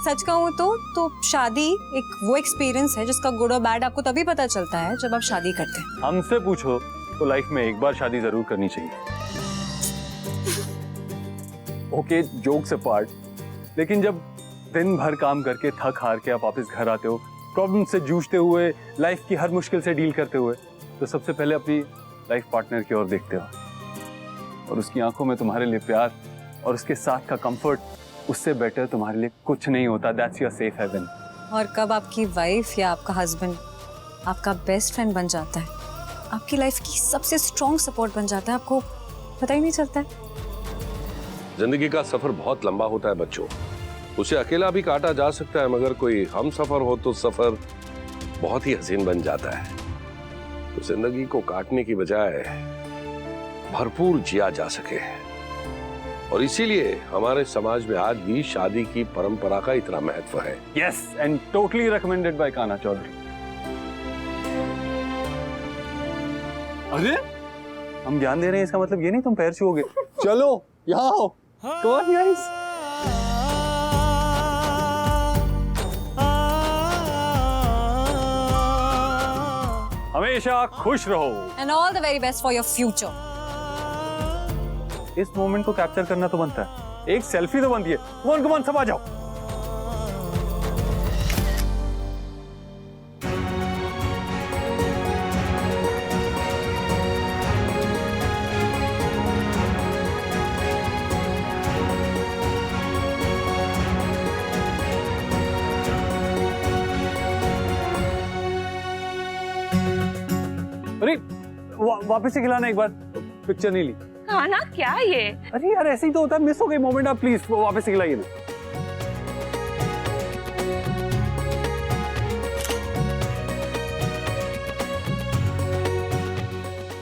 सच कहूँ तो शादी एक वो एक्सपीरियंस है जिसका गुड और बैड आपको तभी पता चलता है जब आप शादी करते हैं। हमसे पूछो तो लाइफ में एक बार शादी जरूर करनी चाहिए। ओके, जोक्स अपार्ट, लेकिन जब दिन भर काम करके थक हार के आप वापस घर आते हो, प्रॉब्लम से जूझते हुए, लाइफ की हर मुश्किल से डील करते हुए, तो सबसे पहले अपनी लाइफ पार्टनर की ओर देखते हो और उसकी आंखों में तुम्हारे लिए प्यार और उसके साथ का कंफर्ट, उससे बेटर तुम्हारे लिए कुछ नहीं होता। That's your safe haven. और कब आपकी वाइफ या आपका हस्बैंड आपका बेस्ट फ्रेंड बन जाता है, आपकी लाइफ की सबसे स्ट्रॉन्ग सपोर्ट बन जाता है, आपको पता ही नहीं चलता है। जिंदगी का सफर बहुत लंबा होता है बच्चों, उसे अकेला भी काटा जा सकता है, मगर कोई हम सफर हो तो सफर बहुत ही हसीन बन जाता है। तो जिंदगी को काटने की बजाय भरपूर जिया जा सके, और इसीलिए हमारे समाज में आज भी शादी की परंपरा का इतना महत्व है। Yes, and totally recommended by Kanha Chaudhary. अरे हम ज्ञान दे रहे हैं, इसका मतलब ये नहीं तुम पैर छुओगे। चलो यहाँ आओ। Come on, guys. हमेशा खुश रहो। And all the very best for your future. इस मोमेंट को कैप्चर करना तो बनता है, एक सेल्फी तो बनती है। कम ऑन सब आ जाओ। अरे वापस से खिलाना, एक बार पिक्चर नहीं ली। खाना क्या ये? अरे यार ऐसे ही तो होता है, मिस हो गई मोमेंट। आप प्लीज वापस से खिलाइए ना।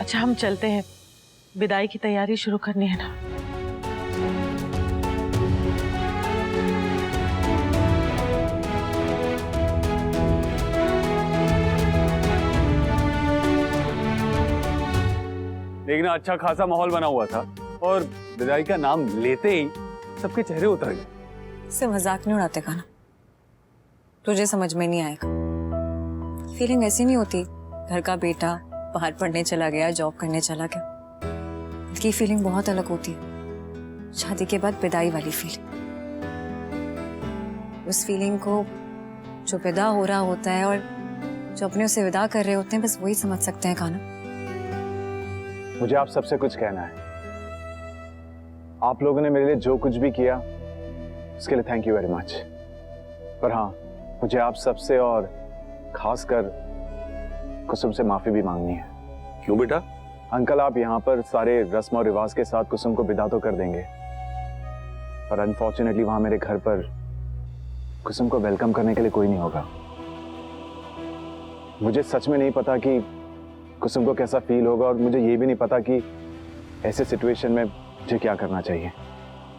अच्छा हम चलते हैं, विदाई की तैयारी शुरू करनी है ना। लेकिन अच्छा खासा माहौल बना हुआ था और विदाई का नाम लेते ही सबके चेहरे उतर गए। इससे मजाक नहीं उड़ाते कान्हा, तुझे समझ में नहीं आएगा। फीलिंग ऐसी नहीं होती घर का बेटा बाहर पढ़ने चला गया, जॉब करने चला गया। इसकी फीलिंग बहुत अलग होती है, शादी के बाद विदाई वाली फीलिंग। उस फीलिंग को जो विदा हो रहा होता है और जो अपने उसे विदा कर रहे होते हैं, बस वही समझ सकते हैं कान्हा। मुझे आप सबसे कुछ कहना है। आप लोगों ने मेरे लिए जो कुछ भी किया उसके लिए थैंक यू वेरी मच। पर हाँ, मुझे आप सबसे और खासकर कुसुम से माफी भी मांगनी है। क्यों बेटा? अंकल, आप यहाँ पर सारे रस्म और रिवाज के साथ कुसुम को विदा तो कर देंगे, पर अनफॉर्चुनेटली वहां मेरे घर पर कुसुम को वेलकम करने के लिए कोई नहीं होगा। मुझे सच में नहीं पता कि कुसुम को कैसा फील होगा, और मुझे ये भी नहीं पता कि ऐसे सिचुएशन में मुझे क्या करना चाहिए।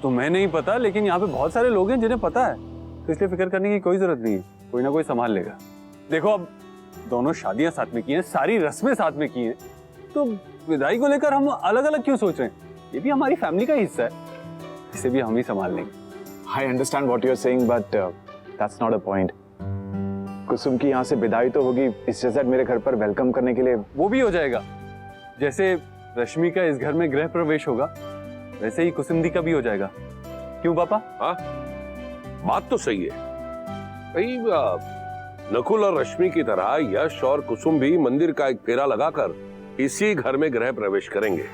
तो मैं नहीं पता, लेकिन यहाँ पे बहुत सारे लोग हैं जिन्हें पता है, तो इसलिए फिक्र करने की कोई जरूरत नहीं है। कोई ना कोई संभाल लेगा। देखो, अब दोनों शादियां साथ में की हैं, सारी रस्में साथ में की हैं, तो विदाई को लेकर हम अलग अलग क्यों सोच रहे हैं? ये भी हमारी फैमिली का हिस्सा है, इसे भी हम ही संभाल लेंगे। I understand what you are saying, but that's not a point. Kusum की यहाँ से विदाई तो होगी, इस जैसे मेरे घर पर वेलकम करने के लिए वो भी हो जाएगा। जैसे रश्मि का इस घर में गृह प्रवेश होगा, वैसे ही कुसुम दी का भी हो जाएगा। क्यों पापा? हाँ, बात तो सही है। कहीं नकुल और रश्मि की तरह यश और कुसुम भी मंदिर का एक फेरा लगाकर इसी घर में गृह प्रवेश करेंगे।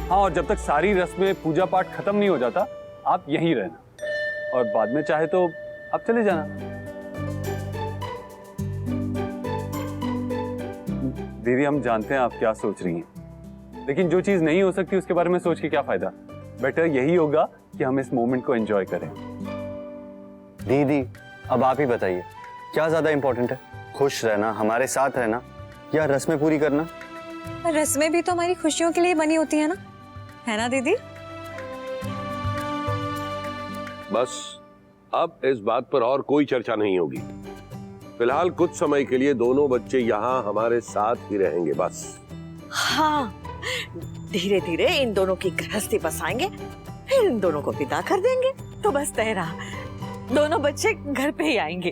हाँ, और जब तक सारी रस्में पूजा पाठ खत्म नहीं हो जाता, आप यहीं रहना, और बाद में चाहे तो आप चले जाना। दीदी, हम जानते हैं आप क्या सोच रही हैं, लेकिन जो चीज नहीं हो सकती उसके बारे में सोच के क्या फायदा। बेटर यही होगा कि हम इस मोमेंट को एंजॉय करें। दीदी, अब आप ही बताइए, क्या ज्यादा इंपॉर्टेंट है, खुश रहना, हमारे साथ रहना, या रस्में पूरी करना? रस्में भी तो हमारी खुशियों के लिए बनी होती है ना, है ना दीदी? बस अब इस बात पर और कोई चर्चा नहीं होगी। फिलहाल कुछ समय के लिए दोनों बच्चे यहाँ हमारे साथ ही रहेंगे बस। हाँ, धीरे धीरे इन दोनों की गृहस्थी बसाएंगे, फिर इन दोनों को विदा कर देंगे। तो बस तय रहा, दोनों बच्चे घर पे ही आएंगे।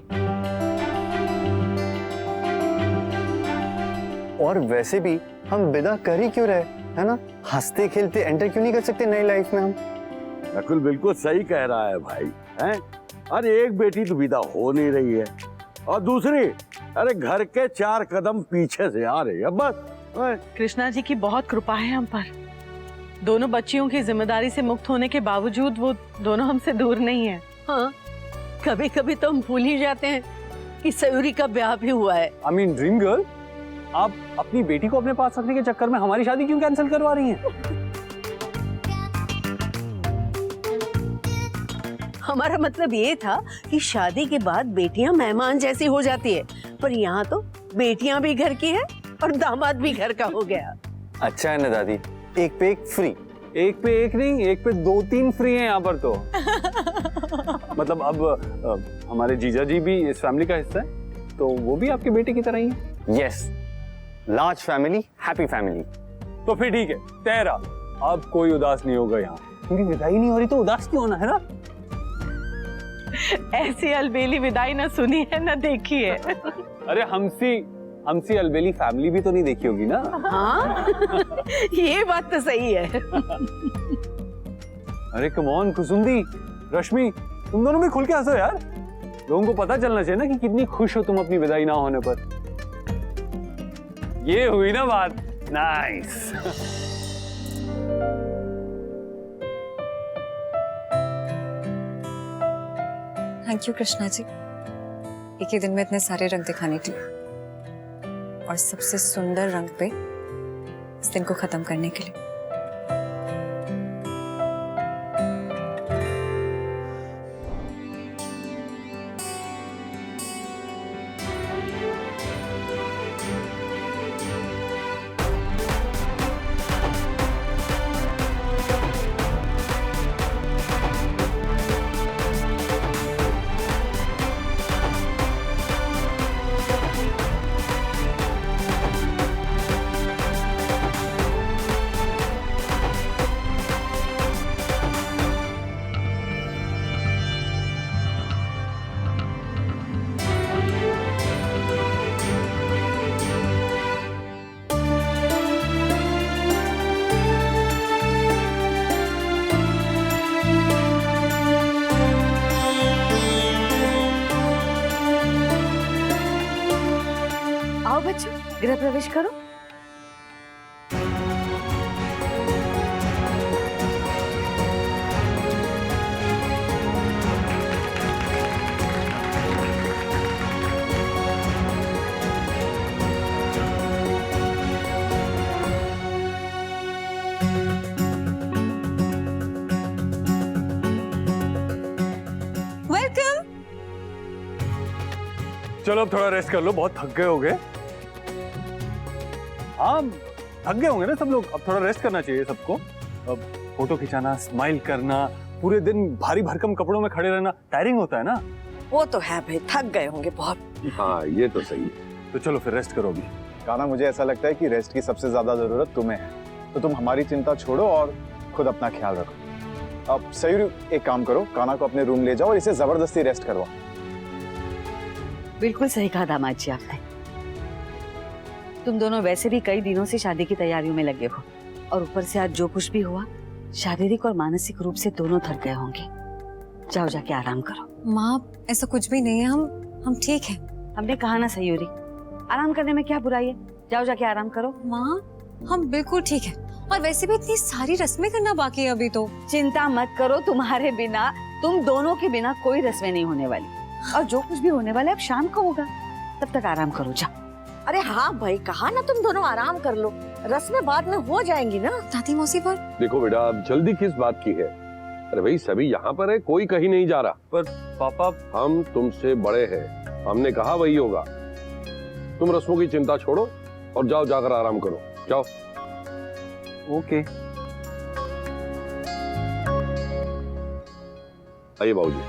और वैसे भी हम विदा कर ही क्यों रहे, है ना? हंसते खेलते एंटर क्यों नहीं कर सकते नई लाइफ में हम? नकुल बिल्कुल सही कह रहा है भाई, हैं? अरे एक बेटी तो विदा हो नहीं रही है और दूसरी अरे घर के 4 कदम पीछे से आ रही है बस। कृष्णा जी की बहुत कृपा है हम पर। दोनों बच्चियों की जिम्मेदारी से मुक्त होने के बावजूद वो दोनों हमसे दूर नहीं है। हाँ, कभी कभी तो हम भूल ही जाते हैं कि सयूरी का ब्याह भी हुआ है। आई मीन ड्रीम गर्ल, आप अपनी बेटी को अपने पास रखने के चक्कर में हमारी शादी क्यों कैंसिल करवा रही हैं? हमारा मतलब ये था कि शादी के बाद बेटियां मेहमान जैसी हो जाती है, पर यहाँ तो बेटियां भी घर की है और दामाद भी घर का हो गया। अच्छा है ना दादी, एक पे एक फ्री। एक पे एक नहीं, एक पे 2-3 फ्री हैं यहाँ पर तो। मतलब अब हमारे जीजा जी भी इस फैमिली का हिस्सा है, तो वो भी आपके बेटे की तरह ही है। Yes, large family, happy family. तो फिर ठीक है, तेरा अब कोई उदास नहीं होगा यहाँ, क्योंकि विदाई नहीं हो रही तो उदास क्यों होना, है ना? ऐसी अलबेली विदाई ना सुनी है ना देखी है। अरे हमसी अलबेली फैमिली भी तो नहीं देखी होगी ना? हाँ, ये बात तो सही है। अरे कम ऑन कुसुंदी, रश्मि, तुम दोनों भी खुल के हंसो यार। लोगों को पता चलना चाहिए ना कि कितनी खुश हो तुम अपनी विदाई ना होने पर। ये हुई ना बात, nice. Thank you Krishna ji, एक ही दिन में इतने सारे रंग दिखाने के लिए, और सबसे सुंदर रंग पे इस दिन को खत्म करने के लिए। आओ बच्चों, गृह प्रवेश करो। वेलकम। चलो अब थोड़ा रेस्ट कर लो, बहुत थक गए होगे। हाँ, थक गए होंगे ना सब लोग, अब थोड़ा रेस्ट करना चाहिए सबको। अब फोटो खिंचाना, स्माइल करना, पूरे दिन भारी भरकम कपड़ों में खड़े रहना टायरिंग होता है ना। वो तो है भाई, थक गए होंगे बहुत। हाँ ये तो सही है। तो चलो फिर रेस्ट करो अभी। कान्हा, मुझे ऐसा लगता है कि रेस्ट की सबसे ज्यादा जरूरत तुम्हें है, तो तुम हमारी चिंता छोड़ो और खुद अपना ख्याल रखो। अब सही, एक काम करो, कान्हा को अपने रूम ले जाओ और इसे जबरदस्ती रेस्ट करवाओ। बिल्कुल सही कहा दामाद जी आपने। तुम दोनों वैसे भी कई दिनों से शादी की तैयारियों में लगे हो, और ऊपर से आज जो कुछ भी हुआ, शारीरिक और मानसिक रूप से दोनों थक गए होंगे। जाओ जाके आराम करो। माँ, ऐसा कुछ भी नहीं है, हम ठीक हैं। हमने कहा ना सयूरी, आराम करने में क्या बुराई है? जाओ जाके आराम करो। माँ, हम बिल्कुल ठीक हैं, और वैसे भी इतनी सारी रस्में करना बाकी है अभी तो। चिंता मत करो, तुम्हारे बिना, तुम दोनों के बिना कोई रस्में नहीं होने वाली, और जो कुछ भी होने वाला है अब शाम को होगा। तब तक आराम करो, जाओ। अरे हाँ भाई, कहा ना तुम दोनों आराम कर लो, रस्में बाद में हो जाएंगी ना। दादी मौसी पर देखो बेटा, अब जल्दी किस बात की है? अरे भाई सभी यहाँ पर है, कोई कहीं नहीं जा रहा। पर पापा, हम तुमसे बड़े हैं, हमने कहा वही होगा। तुम रस्मों की चिंता छोड़ो और जाओ, जाकर आराम करो, जाओ। ओके। आइए बाबूजी,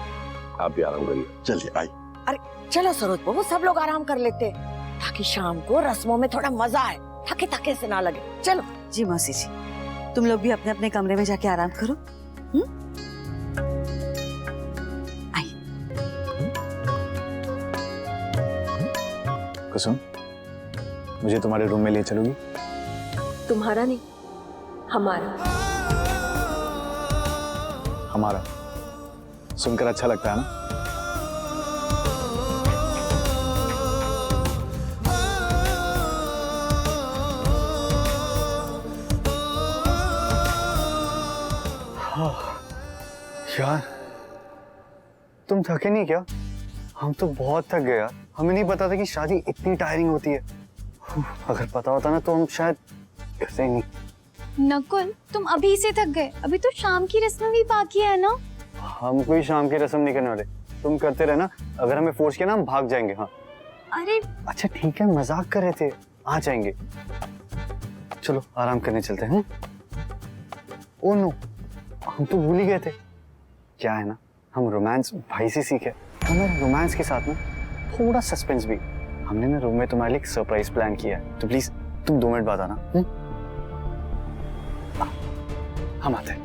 आप भी आराम करिए। चलिए आई। अरे चलो सरोज बहू, सब लोग आराम कर लेते हैं, ताकि शाम को रस्मों में थोड़ा मजा आए, थके थके से ना लगे। चलो। जी मौसी जी, तुम लोग भी अपने अपने कमरे में जाके आराम करो। आई। कुसुम, मुझे तुम्हारे रूम में ले चलोगी? तुम्हारा नहीं, हमारा। हमारा सुनकर अच्छा लगता है ना? यार तुम थके नहीं क्या? हम तो बहुत थक गए यार। हमें नहीं पता था कि शादी इतनी टायरिंग होती है। अगर पता होता ना तो हम शायद करते ही नहीं। नकुल, तुम अभी से थक गए? अभी तो शाम की रस्म भी बाकी है ना। हम कोई शाम की रस्म नहीं करने वाले, तुम करते रहना। अगर हमें फोर्स किया ना हम भाग जाएंगे। हाँ अरे अच्छा ठीक है, मजाक कर रहे थे, आ जाएंगे। चलो आराम करने चलते हैं। ओ नो, हम तो भूल ही गए थे। क्या है ना, हम रोमांस भाई से सीखे। हमारे रोमांस के साथ ना थोड़ा सस्पेंस भी। हमने ना रूम में तुम्हारे लिए एक सरप्राइज प्लान किया है, तो प्लीज तुम 2 मिनट बाद आना। हम आते हैं।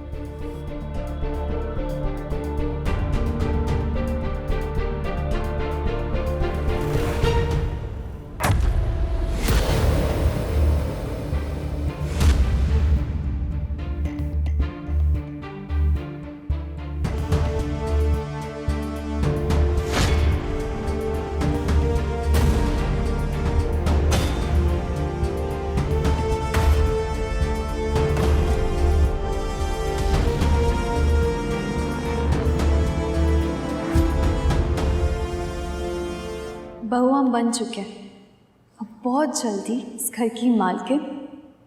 बहू हम बन चुके हैं। अब बहुत जल्दी इस घर की मालकिन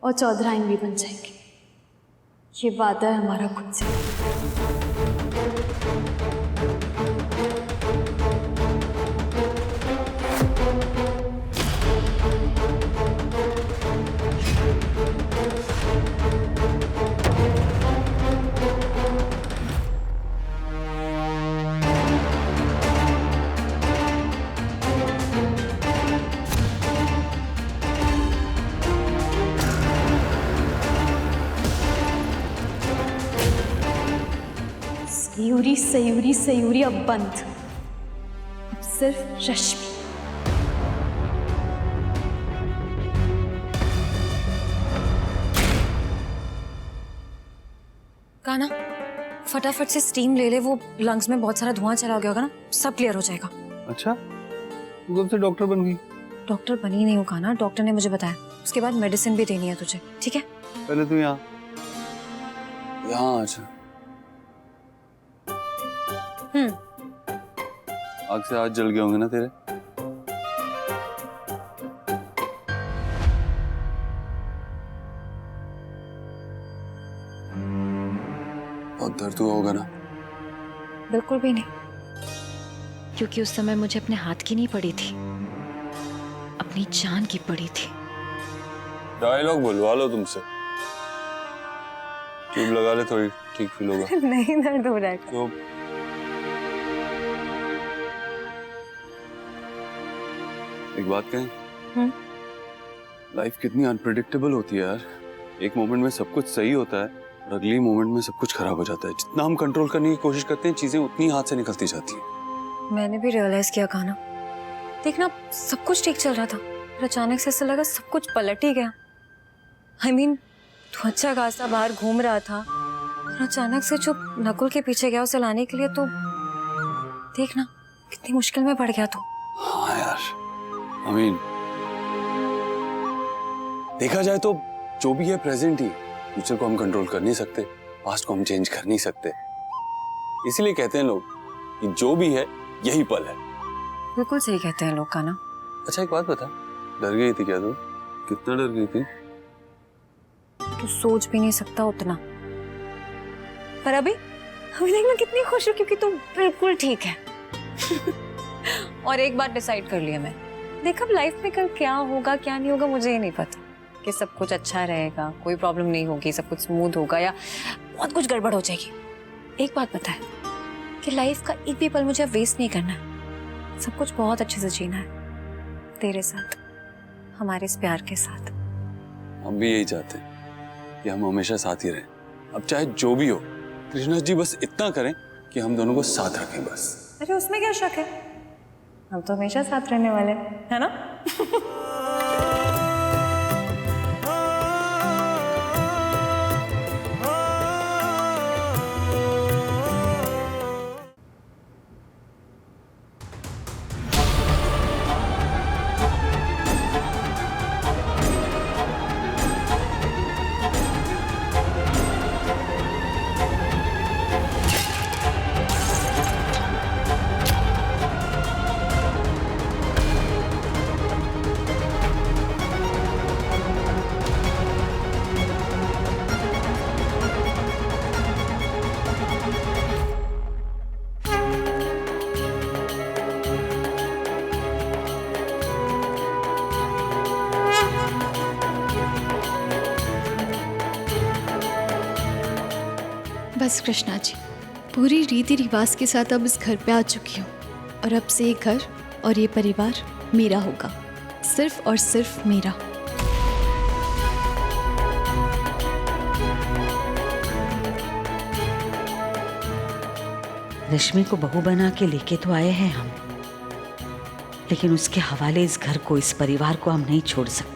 और चौधराइन भी बन जाएंगे। ये वादा है हमारा खुद से। सयूरी सयूरी सयूरी अब बंद। अब सिर्फ रश्मि। कान्हा, फटाफट से स्टीम ले ले, वो लंग्स में बहुत सारा धुआं चला गया होगा ना, सब क्लियर हो जाएगा। अच्छा, तू कब से डॉक्टर बन गई? डॉक्टर बनी नहीं हूँ कान्हा, डॉक्टर ने मुझे बताया। उसके बाद मेडिसिन भी देनी है तुझे, ठीक है? पहले तू यहाँ अच्छा। आग से हाथ जल गए होंगे ना तेरे? बहुत दर्द हुआ होगा ना? बिल्कुल भी नहीं, क्योंकि उस समय मुझे अपने हाथ की नहीं पड़ी थी, अपनी जान की पड़ी थी। डायलॉग बुलवा लो तुमसे। ट्यूब लगा ले, थोड़ी ठीक फील होगा। नहीं दर्द हो रहा है। तो एक बात कहें, लाइफ कितनी अनप्रेडिक्टेबल होती है यार। एक मोमेंट में सब कुछ सही होता है और अगली मोमेंट में सब कुछ खराब हो जाता है। जितना हम कंट्रोल करने की कोशिश करते हैं, चीजें उतनी हाथ से निकलती जाती हैं। मैंने भी रियलाइज किया कान्हा, देखना सब कुछ ठीक चल रहा था, फिर अचानक से ऐसा लगा सब कुछ पलट ही गया। I mean, तू अच्छा खासा बाहर घूम रहा था और अचानक से जो नकुल के पीछे गया उसे लाने के लिए, तो देखना कितनी मुश्किल में पड़ गया तू। हाँ यार, I mean, देखा जाए तो जो भी है प्रेजेंट ही। फ्यूचर को हम कंट्रोल कर नहीं सकते, पास्ट को हम चेंज कर नहीं सकते। इसीलिए कहते हैं लोग कि जो भी है यही पल है। बिल्कुल सही कहते हैं लोग कान्हा। अच्छा एक बात बता, डर गई थी क्या तू? कितना डर गई थी? तू सोच भी नहीं सकता उतना। पर अभी देखना कितनी खुश हूँ, क्योंकि तू बिल्कुल ठीक है। और एक बात डिसाइड कर लिया मैं, देख अब लाइफ में कल क्या होगा क्या नहीं होगा मुझे ही नहीं पता, कि सब कुछ अच्छा रहेगा, कोई प्रॉब्लम नहीं होगी, सब कुछ स्मूथ होगा या बहुत कुछ गड़बड़ हो जाएगी। एक बात पता है कि लाइफ का एक भी पल मुझे अब वेस्ट नहीं करना है, सब कुछ बहुत अच्छे से जीना है तेरे साथ, हमारे इस प्यार के साथ। हम भी यही चाहते हैं, कि हम हमेशा साथ ही रहें। अब चाहे जो भी हो, कृष्णा जी बस इतना करें कि हम दोनों को साथ रखें बस। अरे उसमें क्या शक है, हम तो हमेशा साथ रहने वाले हैं, है ना? बस कृष्णा जी, पूरी रीति रिवाज के साथ अब इस घर पे आ चुकी हूँ और अब से ये घर और ये परिवार मेरा होगा, सिर्फ और सिर्फ मेरा। रश्मि को बहू बना के लेके तो आए हैं हम, लेकिन उसके हवाले इस घर को, इस परिवार को हम नहीं छोड़ सकते।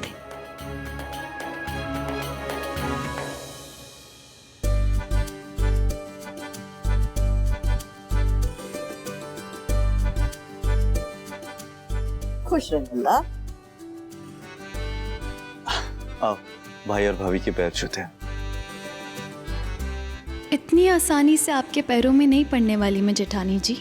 खुश रहो। आओ, भाई और भाभी के पैर छूते हैं। इतनी आसानी से आपके पैरों में नहीं पड़ने वाली मैं जेठानी जी।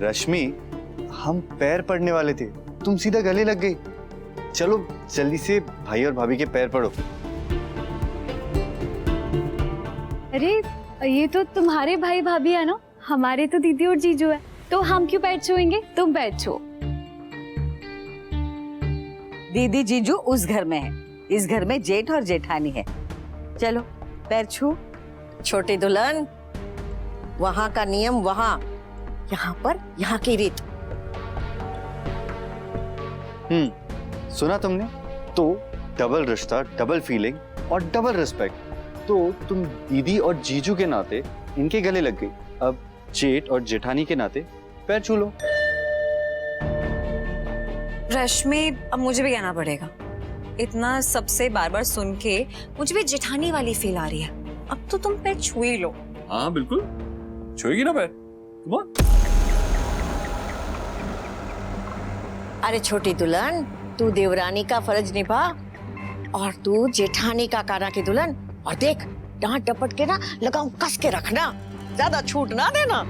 रश्मि, हम पैर पड़ने वाले थे, तुम सीधा गले लग गई। चलो जल्दी से भाई और भाभी के पैर पड़ो। अरे ये तो तुम्हारे भाई भाभी है ना, हमारे तो दीदी और जीजू है, तो हम क्यों पैर छुएंगे? तुम पैर छुओ। दीदी जीजू उस घर में है, इस घर में जेठ और जेठानी है। चलो पैर छू। छोटी दुल्हन, वहाँ का नियम वहाँ, यहाँ पर यहाँ की रीत। सुना तुमने? तो डबल रिश्ता, डबल फीलिंग और डबल रिस्पेक्ट। तो तुम दीदी और जीजू के नाते इनके गले लग गई, अब जेठ और जेठानी के नाते पैर छू लो। रश्मि, अब मुझे भी कहना पड़ेगा, इतना सबसे बार बार सुन के मुझे भी जेठानी वाली फील आ रही है। अब तो तुम पैर छू ही लो। हाँ बिल्कुल, छुएगी ना पैर। तुम अरे छोटी दुल्हन, तू देवरानी का फर्ज निभा और तू जेठानी का काना की दुल्हन। और देख, डांट डपट के ना लगाम कस के रखना, ज्यादा छूट ना देना।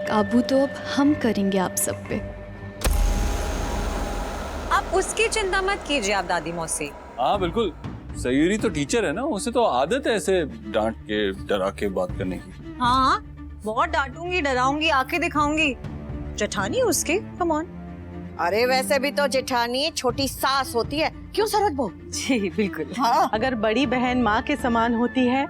काबू तो अब हम करेंगे आप सब पे। आप उसकी चिंता मत कीजिए आप दादी मौसी। हाँ बिल्कुल, सयूरी तो टीचर है ना, उसे तो आदत है ऐसे डांट के डरा के बात करने की। हाँ, बहुत डांटूंगी, डराऊंगी, आंखें दिखाऊंगी। जेठानी उसकी, कम ऑन। अरे वैसे भी तो जेठानी छोटी सास होती है, क्यों सरहद बो? जी बिल्कुल। हाँ। अगर बड़ी बहन माँ के समान होती है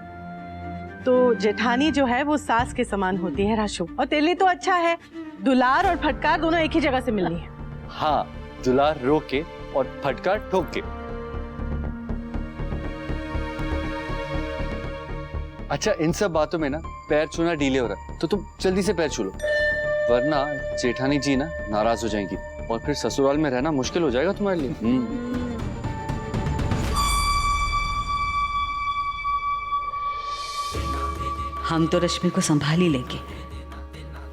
तो जेठानी जो है वो सास के समान होती है राशु। और तेरे लिए तो अच्छा है, दुलार और फटकार दोनों एक ही जगह से मिलनी है। हाँ, दुलार रोक के और फटकार ठोक के। अच्छा, इन सब बातों में ना पैर छूना डीले हो रहा है, तो तुम जल्दी से पैर छू लो, वरना जेठानी जी ना नाराज हो जाएंगी और फिर ससुराल में रहना मुश्किल हो जाएगा तुम्हारे लिए। हम तो रश्मि को संभाल ही लेंगे,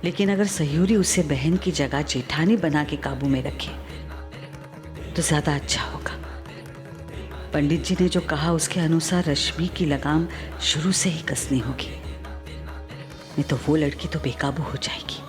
लेकिन अगर सयूरी उसे बहन की जगह जेठानी बना के काबू में रखे तो ज्यादा अच्छा होगा। पंडित जी ने जो कहा उसके अनुसार रश्मि की लगाम शुरू से ही कसनी होगी, नहीं तो वो लड़की तो बेकाबू हो जाएगी।